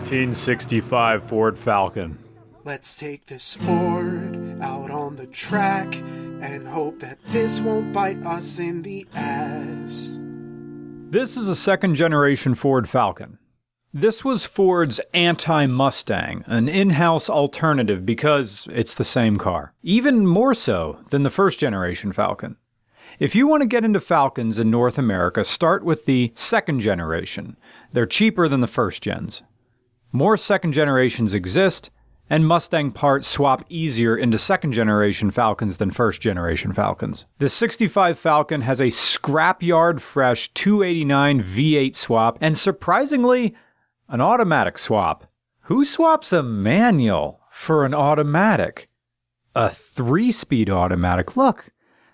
1965 Ford Falcon. Let's take this Ford out on the track and hope that this won't bite us in the ass. This is a second-generation Ford Falcon. This was Ford's anti-Mustang, an in-house alternative because it's the same car. Even more so than the first-generation Falcon. If you want to get into Falcons in North America, start with the second generation. They're cheaper than the first gens. More second generations exist, and Mustang parts swap easier into second-generation Falcons than first-generation Falcons. The 65 Falcon has a scrapyard fresh 289 V8 swap, and surprisingly, an automatic swap. Who swaps a manual for an automatic? A 3-speed automatic. Look,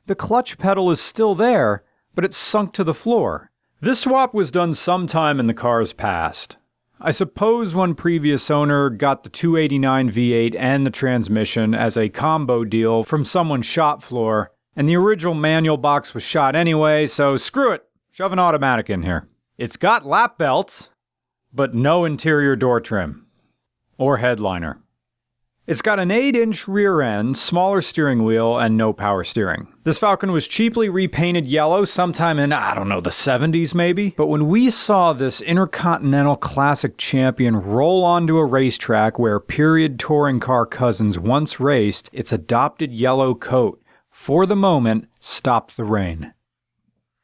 the clutch pedal is still there, but it's sunk to the floor. This swap was done sometime in the car's past. I suppose one previous owner got the 289 V8 and the transmission as a combo deal from someone's shop floor, and the original manual box was shot anyway, so screw it, shove an automatic in here. It's got lap belts, but no interior door trim or headliner. It's got an 8-inch rear end, smaller steering wheel, and no power steering. This Falcon was cheaply repainted yellow sometime in, the 70s maybe. But when we saw this Intercontinental Classic champion roll onto a racetrack where period touring car cousins once raced, its adopted yellow coat, for the moment, stopped the rain.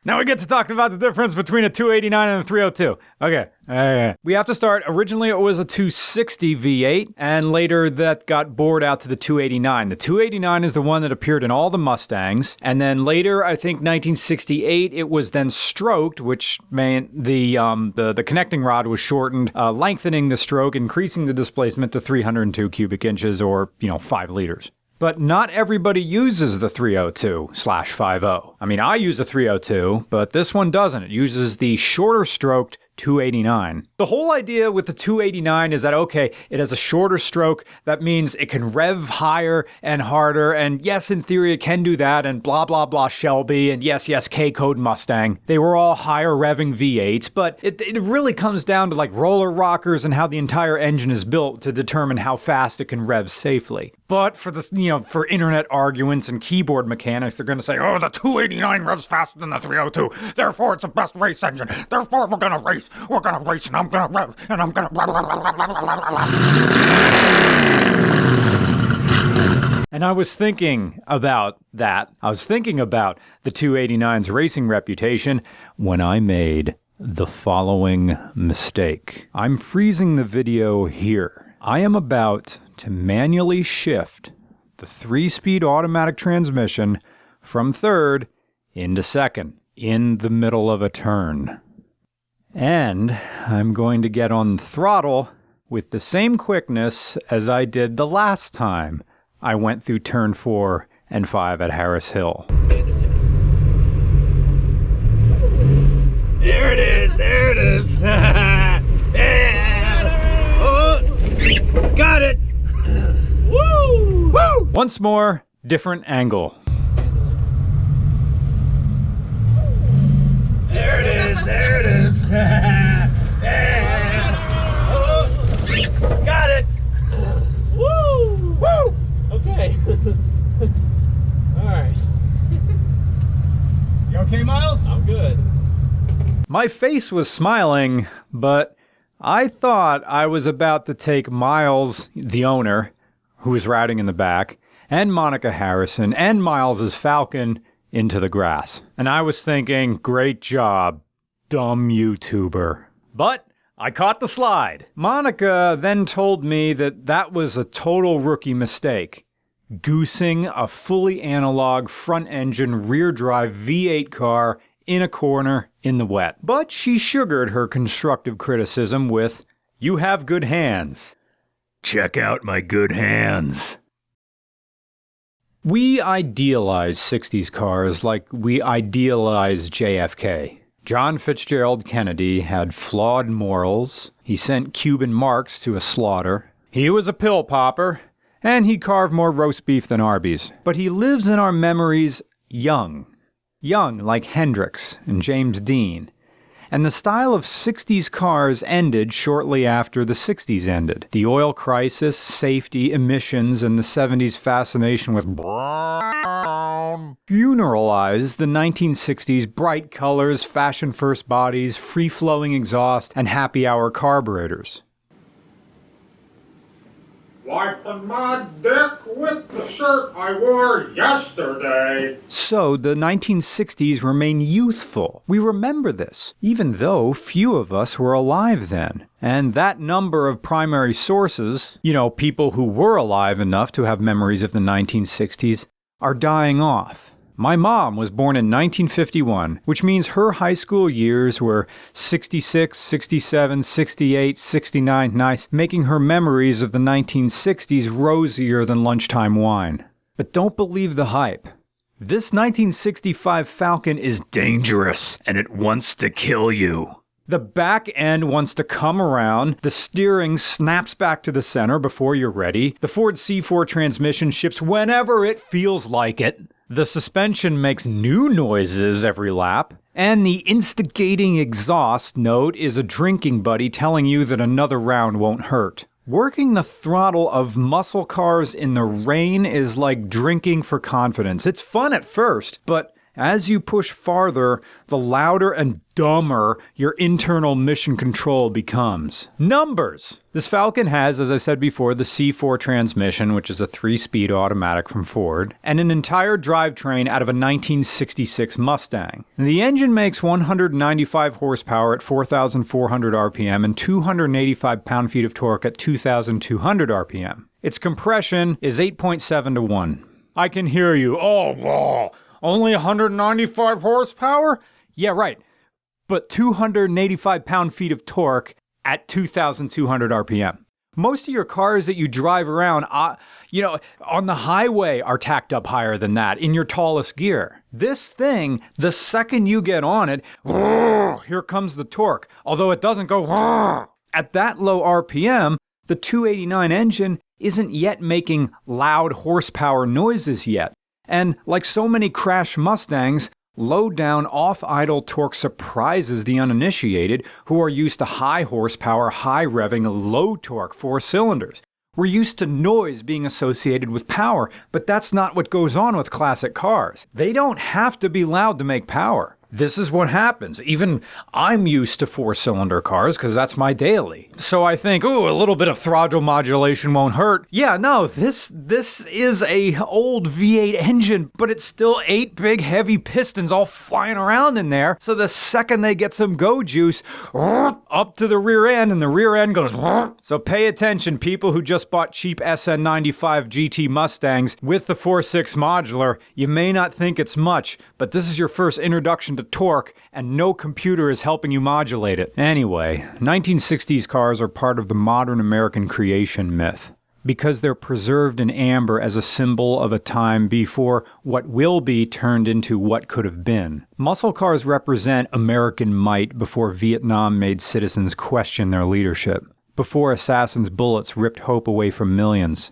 Now we get to talk about the difference between a 289 and a 302. Okay. We have to start. Originally it was a 260 V8, and later that got bored out to the 289. The 289 is the one that appeared in all the Mustangs, and then later, I think 1968, it was then stroked, which meant the connecting rod was shortened, lengthening the stroke, increasing the displacement to 302 cubic inches, or 5 liters. But not everybody uses the 302/50. I use a 302, but this one doesn't. It uses the shorter stroked 289. The whole idea with the 289 is that, okay, it has a shorter stroke. That means it can rev higher and harder. And yes, in theory, it can do that. And blah, blah, blah, Shelby. And yes, K-Code Mustang. They were all higher revving V8s. But it really comes down to like roller rockers and how the entire engine is built to determine how fast it can rev safely. But for this, for internet arguments and keyboard mechanics, they're going to say, oh, the 289 revs faster than the 302. Therefore, it's the best race engine. Therefore, we're going to race. We're going to race, and I'm going to rev, and I'm going to... And I was thinking about that. I was thinking about the 289's racing reputation when I made the following mistake. I'm freezing the video here. I am about to manually shift the 3-speed automatic transmission from third into second in the middle of a turn. And I'm going to get on throttle with the same quickness as I did the last time I went through turn 4 and 5 at Harris Hill. There it is, there it is. Yeah. Oh, got it. Woo! Woo! Once more, different angle. There it is, there it is. Yeah. Oh, got it. Woo! Woo! Okay. All right. You okay, Miles? I'm good. My face was smiling, but I thought I was about to take Miles, the owner, who was riding in the back, and Monica Harrison, and Miles's Falcon into the grass. And I was thinking, great job, dumb YouTuber. But I caught the slide. Monica then told me that that was a total rookie mistake. Goosing a fully analog front-engine rear-drive V8 car in a corner in the wet. But she sugared her constructive criticism with, "You have good hands. Check out my good hands." We idealize 60s cars like we idealize JFK. John Fitzgerald Kennedy had flawed morals. He sent Cuban marks to a slaughter. He was a pill popper, and he carved more roast beef than Arby's. But he lives in our memories young. Young like Hendrix and James Dean. and the style of 60s cars ended shortly after the 60s ended. The oil crisis, safety, emissions, and the 70s fascination with brown funeralized the 1960s bright colors, fashion-first bodies, free-flowing exhaust, and happy-hour carburetors. Wiping my dick with the shirt I wore yesterday. So the 1960s remain youthful. We remember this, even though few of us were alive then. And that number of primary sources, people who were alive enough to have memories of the 1960s, are dying off. My mom was born in 1951, which means her high school years were 66, 67, 68, 69, nice, making her memories of the 1960s rosier than lunchtime wine. But don't believe the hype. This 1965 Falcon is dangerous, and it wants to kill you. The back end wants to come around, the steering snaps back to the center before you're ready, the Ford C4 transmission ships whenever it feels like it. The suspension makes new noises every lap, and the instigating exhaust note is a drinking buddy telling you that another round won't hurt. Working the throttle of muscle cars in the rain is like drinking for confidence. It's fun at first, but as you push farther, the louder and dumber your internal mission control becomes. Numbers! This Falcon has, as I said before, the C4 transmission, which is a 3-speed automatic from Ford, and an entire drivetrain out of a 1966 Mustang. And the engine makes 195 horsepower at 4,400 RPM and 285 pound-feet of torque at 2,200 RPM. Its compression is 8.7 to 1. I can hear you. Only 195 horsepower? Yeah, right. But 285 pound-feet of torque at 2,200 RPM. Most of your cars that you drive around, on the highway are tacked up higher than that in your tallest gear. This thing, the second you get on it, here comes the torque. Although it doesn't go at that low RPM, the 289 engine isn't yet making loud horsepower noises yet. And like so many crash Mustangs, low-down, off-idle torque surprises the uninitiated who are used to high horsepower, high-revving, low-torque 4 cylinders. We're used to noise being associated with power, but that's not what goes on with classic cars. They don't have to be loud to make power. This is what happens. Even I'm used to 4-cylinder cars because that's my daily. So I think, a little bit of throttle modulation won't hurt. Yeah, no, this is a old V8 engine, but it's still 8 big heavy pistons all flying around in there. So the second they get some go juice, up to the rear end, and the rear end goes. So pay attention, people who just bought cheap SN95 GT Mustangs with the 4.6 modular. You may not think it's much, but this is your first introduction to torque, and no computer is helping you modulate it. Anyway, 1960s cars are part of the modern American creation myth because they're preserved in amber as a symbol of a time before what will be turned into what could have been. Muscle cars represent American might before Vietnam made citizens question their leadership, before assassins' bullets ripped hope away from millions,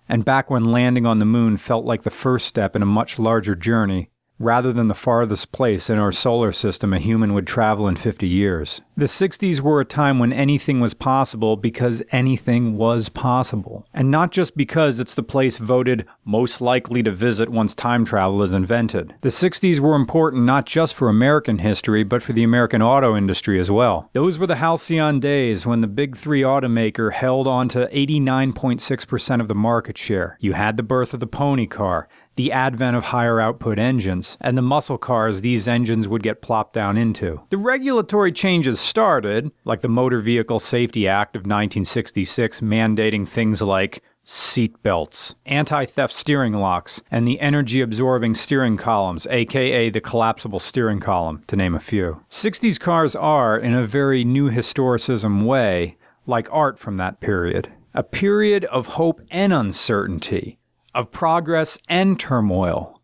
and back when landing on the moon felt like the first step in a much larger journey, rather than the farthest place in our solar system a human would travel in 50 years. The 60s were a time when anything was possible because anything was possible. And not just because it's the place voted most likely to visit once time travel is invented. The 60s were important not just for American history, but for the American auto industry as well. Those were the halcyon days when the big three automaker held on to 89.6% of the market share. You had the birth of the pony car, the advent of higher output engines, and the muscle cars these engines would get plopped down into. The regulatory changes started, like the Motor Vehicle Safety Act of 1966 mandating things like seat belts, anti-theft steering locks, and the energy-absorbing steering columns, aka the collapsible steering column, to name a few. 60s cars are, in a very new historicism way, like art from that period. A period of hope and uncertainty, of progress and turmoil.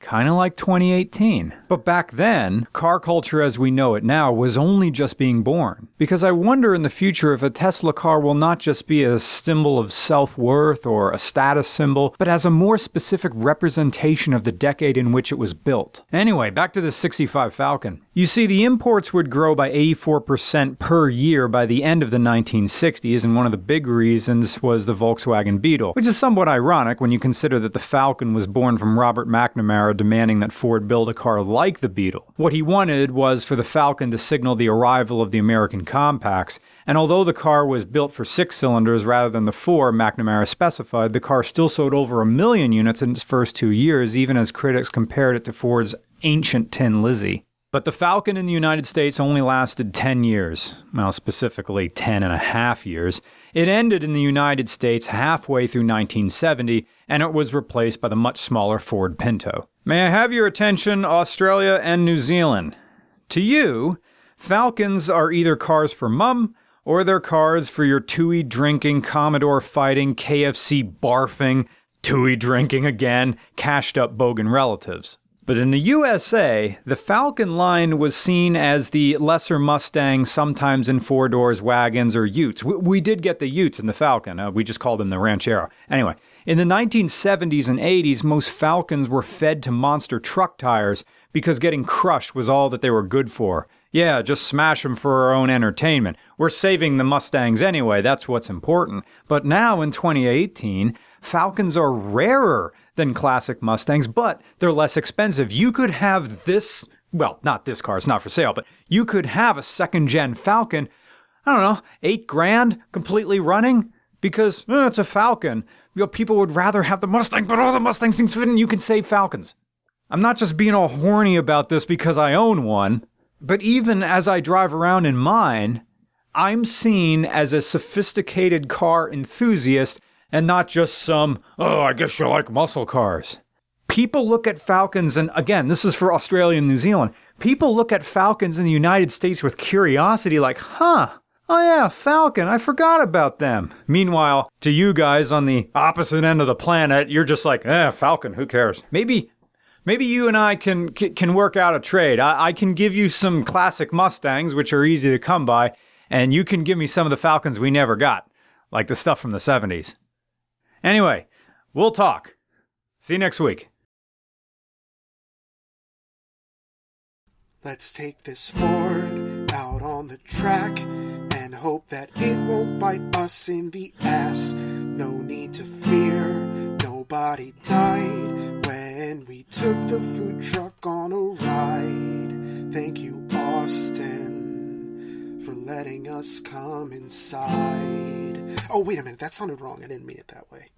Kind of like 2018. But back then, car culture as we know it now was only just being born. Because I wonder in the future if a Tesla car will not just be a symbol of self-worth or a status symbol, but as a more specific representation of the decade in which it was built. Anyway, back to the 65 Falcon. You see, the imports would grow by 84% per year by the end of the 1960s, and one of the big reasons was the Volkswagen Beetle, which is somewhat ironic when you consider that the Falcon was born from Robert McNamara demanding that Ford build a car like the Beetle. What he wanted was for the Falcon to signal the arrival of the American compacts, and although the car was built for 6 cylinders rather than the 4 McNamara specified, the car still sold over 1 million units in its first 2 years, even as critics compared it to Ford's ancient Tin Lizzie. But the Falcon in the United States only lasted 10 years. Well, specifically 10 and a half years. It ended in the United States halfway through 1970, and it was replaced by the much smaller Ford Pinto. May I have your attention, Australia and New Zealand? To you, Falcons are either cars for mum, or they're cars for your Tui drinking, Commodore fighting, KFC barfing, Tui drinking again, cashed up bogan relatives. But in the USA, the Falcon line was seen as the lesser Mustang, sometimes in 4-doors, wagons, or utes. We did get the utes in the Falcon. We just called them the Ranchero. Anyway, in the 1970s and 80s, most Falcons were fed to monster truck tires because getting crushed was all that they were good for. Yeah, just smash them for our own entertainment. We're saving the Mustangs anyway, that's what's important. But now in 2018, Falcons are rarer than classic Mustangs, but they're less expensive. You could have this, well, not this car, it's not for sale, but you could have a second-gen Falcon, I don't know, $8,000 completely running? Because it's a Falcon. You know, people would rather have the Mustang, but all the Mustangs things fit in, you can save Falcons. I'm not just being all horny about this because I own one, but even as I drive around in mine, I'm seen as a sophisticated car enthusiast and not just some, oh, I guess you like muscle cars. People look at Falcons, and again, this is for Australia and New Zealand, people look at Falcons in the United States with curiosity like, oh yeah, Falcon, I forgot about them. Meanwhile, to you guys on the opposite end of the planet, you're just like, Falcon, who cares? Maybe you and I can work out a trade. I can give you some classic Mustangs, which are easy to come by, and you can give me some of the Falcons we never got, like the stuff from the 70s. Anyway, we'll talk. See you next week. Let's take this Ford out on the track and hope that it won't bite us in the ass. No need to fear, nobody died when we took the food truck on a ride. Thank you, Austin, for letting us come inside. Oh, wait a minute, that sounded wrong. I didn't mean it that way.